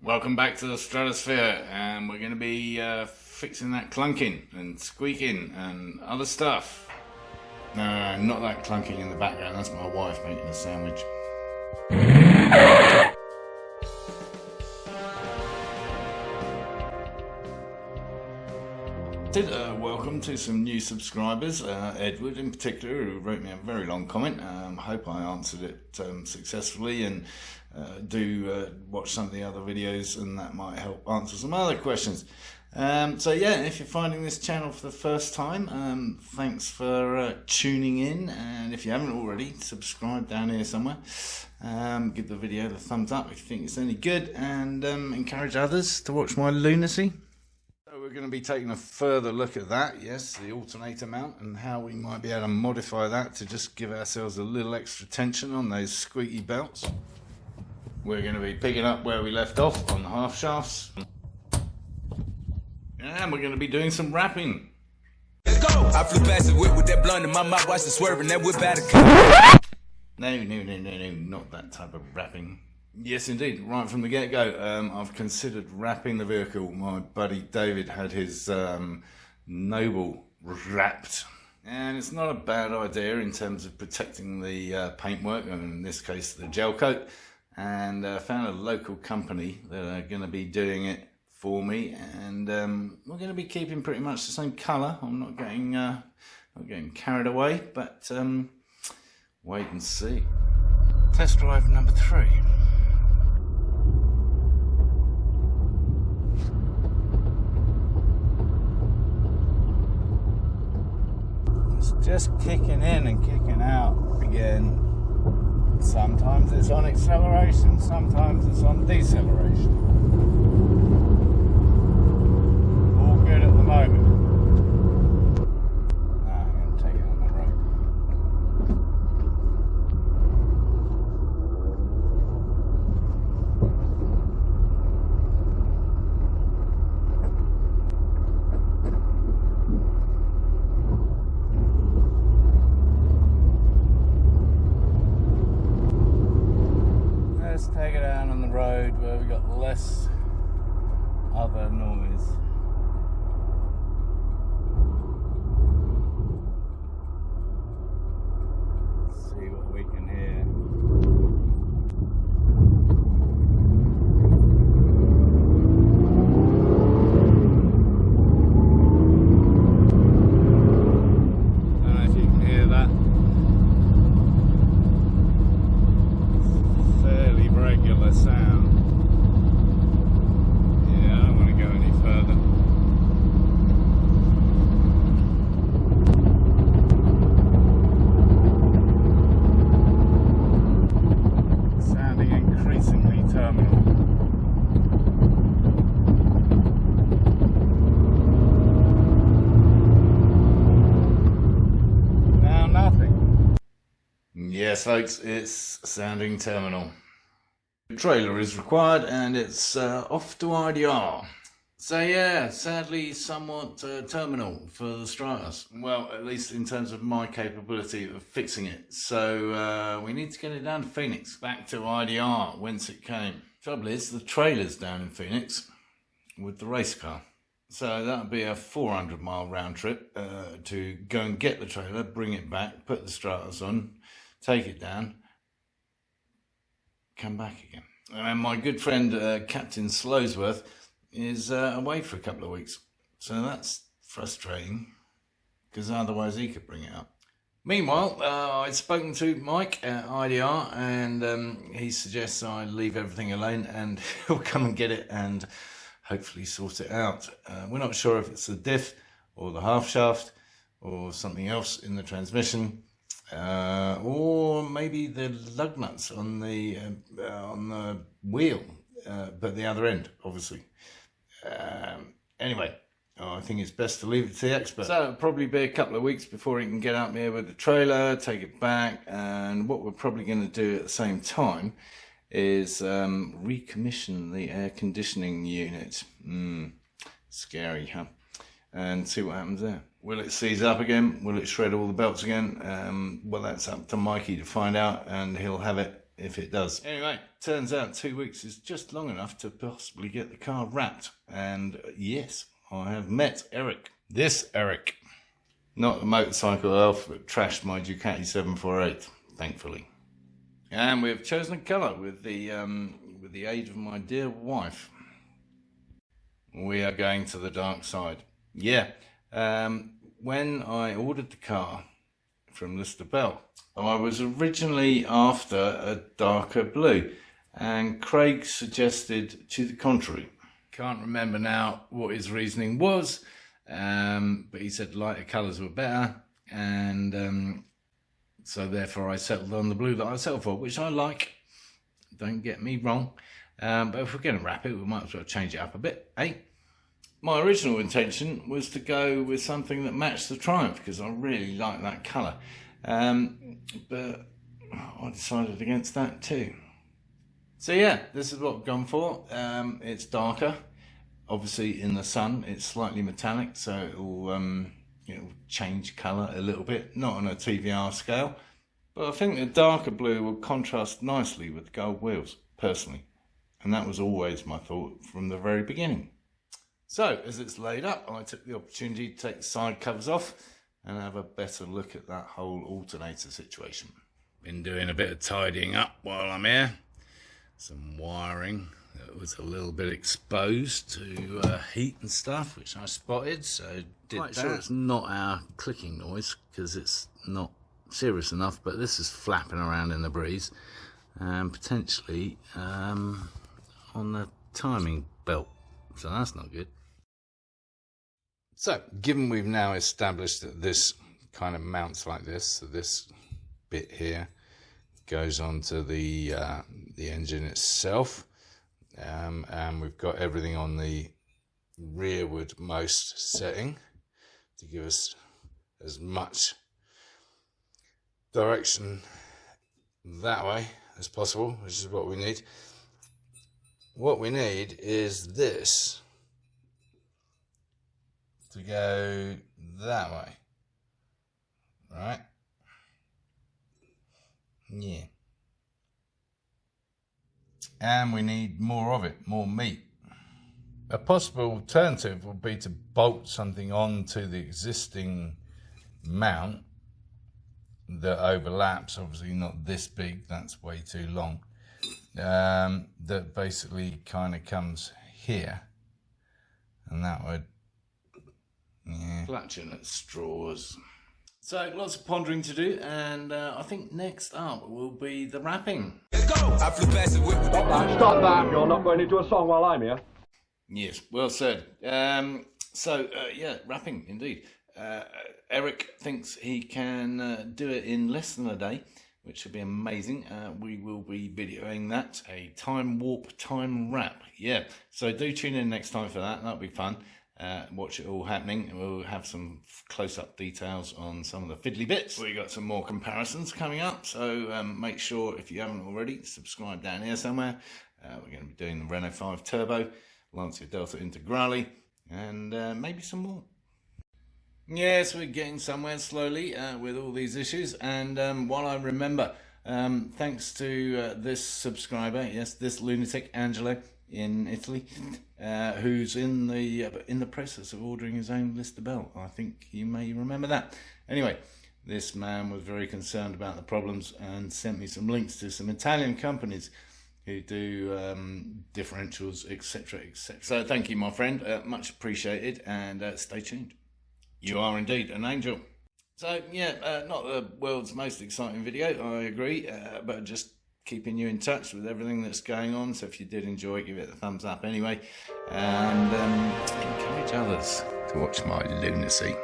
Welcome back to the Stratosphere, and we're going to be fixing that clunking and squeaking and other stuff. No, not that clunking in the background, that's my wife making a sandwich. Welcome to some new subscribers, Edward in particular, who wrote me a very long comment. Hope I answered it successfully, and do watch some of the other videos, and that might help answer some other questions. So yeah, if you're finding this channel for the first time, thanks for tuning in, and if you haven't already, subscribe down here somewhere. Give the video the thumbs up if you think it's any good, and encourage others to watch my lunacy. So we're going to be taking a further look at that, yes, the alternator mount, and how we might be able to modify that to just give ourselves a little extra tension on those squeaky belts. We're going to be picking up where we left off on the half shafts, and we're going to be doing some wrapping. Let's go! I flew past the whip with that blunt in my mouth, watched it swerving, that whip out of cut. No, not that type of wrapping. Yes, indeed. Right from the get-go, I've considered wrapping the vehicle. My buddy David had his Noble wrapped, and it's not a bad idea in terms of protecting the paintwork, and in this case the gel coat, and found a local company that are going to be doing it for me, and we're going to be keeping pretty much the same colour. I'm not getting carried away, but wait and see. Test drive number 3. Just kicking in and kicking out again. Sometimes it's on acceleration, sometimes it's on deceleration. All good at the moment. I'm going to take it on the road. Let's take it out on the road where we got less other noise. Let's see what we can hear. I don't know if you can hear that. Regular sound. Yeah, I don't want to go any further. Sounding increasingly terminal. Now nothing. Yes, folks, it's sounding terminal. The trailer is required, and it's off to IDR. So yeah, sadly somewhat terminal for the Stratos. Well, at least in terms of my capability of fixing it. So we need to get it down to Phoenix, back to IDR, whence it came. Trouble is, the trailer's down in Phoenix with the race car. So that'll be a 400-mile round trip to go and get the trailer, bring it back, put the Stratos on, take it down, come back again. And my good friend Captain Slowsworth is away for a couple of weeks, so that's frustrating, because otherwise he could bring it up. Meanwhile, I'd spoken to Mike at IDR, and he suggests I leave everything alone and he'll come and get it and hopefully sort it out. We're not sure if it's the diff or the half shaft or something else in the transmission. Or maybe the lug nuts on the wheel, but the other end, obviously. Anyway, I think it's best to leave it to the expert. So it'll probably be a couple of weeks before he can get up here with the trailer, take it back, and what we're probably going to do at the same time is recommission the air conditioning unit. Scary, huh? And see what happens there. Will it seize up again? Will it shred all the belts again? Well, that's up to Mikey to find out, and he'll have it if it does. Anyway, turns out 2 weeks is just long enough to possibly get the car wrapped. And yes, I have met Eric. This Eric. Not the motorcycle elf that trashed my Ducati 748, thankfully. And we've chosen a colour with the aid of my dear wife. We are going to the dark side. Yeah, when I ordered the car from Lister Bell, I was originally after a darker blue, and Craig suggested to the contrary. Can't remember now what his reasoning was, but he said lighter colours were better, and so therefore I settled on the blue that I settled for, which I like, don't get me wrong, but if we're going to wrap it, we might as well change it up a bit, eh? My original intention was to go with something that matched the Triumph, because I really like that colour, but I decided against that too. So yeah, this is what I've gone for. It's darker, obviously in the sun it's slightly metallic, so it'll change colour a little bit, not on a TVR scale, but I think the darker blue will contrast nicely with the gold wheels, personally, and that was always my thought from the very beginning. So as it's laid up, I took the opportunity to take the side covers off and have a better look at that whole alternator situation. Been doing a bit of tidying up while I'm here. Some wiring that was a little bit exposed to heat and stuff, which I spotted, so did that. Sure it's not our clicking noise because it's not serious enough, but this is flapping around in the breeze and potentially on the timing belt, so that's not good. So given we've now established that this kind of mounts like this, so this bit here goes onto the engine itself, and we've got everything on the rearward most setting to give us as much direction that way as possible, which is what we need. What we need is this to go that way, right? Yeah. And we need more of it, more meat. A possible alternative would be to bolt something onto the existing mount that overlaps, obviously not this big, that's way too long, that basically kind of comes here, and that would, yeah. Clutching at straws. So lots of pondering to do, and I think next up will be the wrapping. Let's go! I flew past it with... Stop that! You're not going into a song while I'm here. Yes, well said. Yeah, wrapping indeed. Eric thinks he can do it in less than a day, which would be amazing. We will be videoing that, a time warp, time wrap. Yeah, so do tune in next time for that. That'll be fun. Watch it all happening, and we'll have some close-up details on some of the fiddly bits. We've got some more comparisons coming up, so make sure, if you haven't already, subscribe down here somewhere. We're going to be doing the Renault 5 Turbo, Lancia Delta Integrale, and maybe some more. Yes, we're getting somewhere slowly with all these issues, and while I remember, thanks to this subscriber, yes, this lunatic, Angelo, in Italy, who's in the process of ordering his own Lister Bell. I think you may remember that. Anyway, this man was very concerned about the problems and sent me some links to some Italian companies who do differentials, etc., etc. So thank you, my friend, much appreciated, and stay tuned. You are indeed an angel. So yeah, not the world's most exciting video, I agree, but just keeping you in touch with everything that's going on. So if you did enjoy it, give it a thumbs up anyway, and encourage others to watch my lunacy.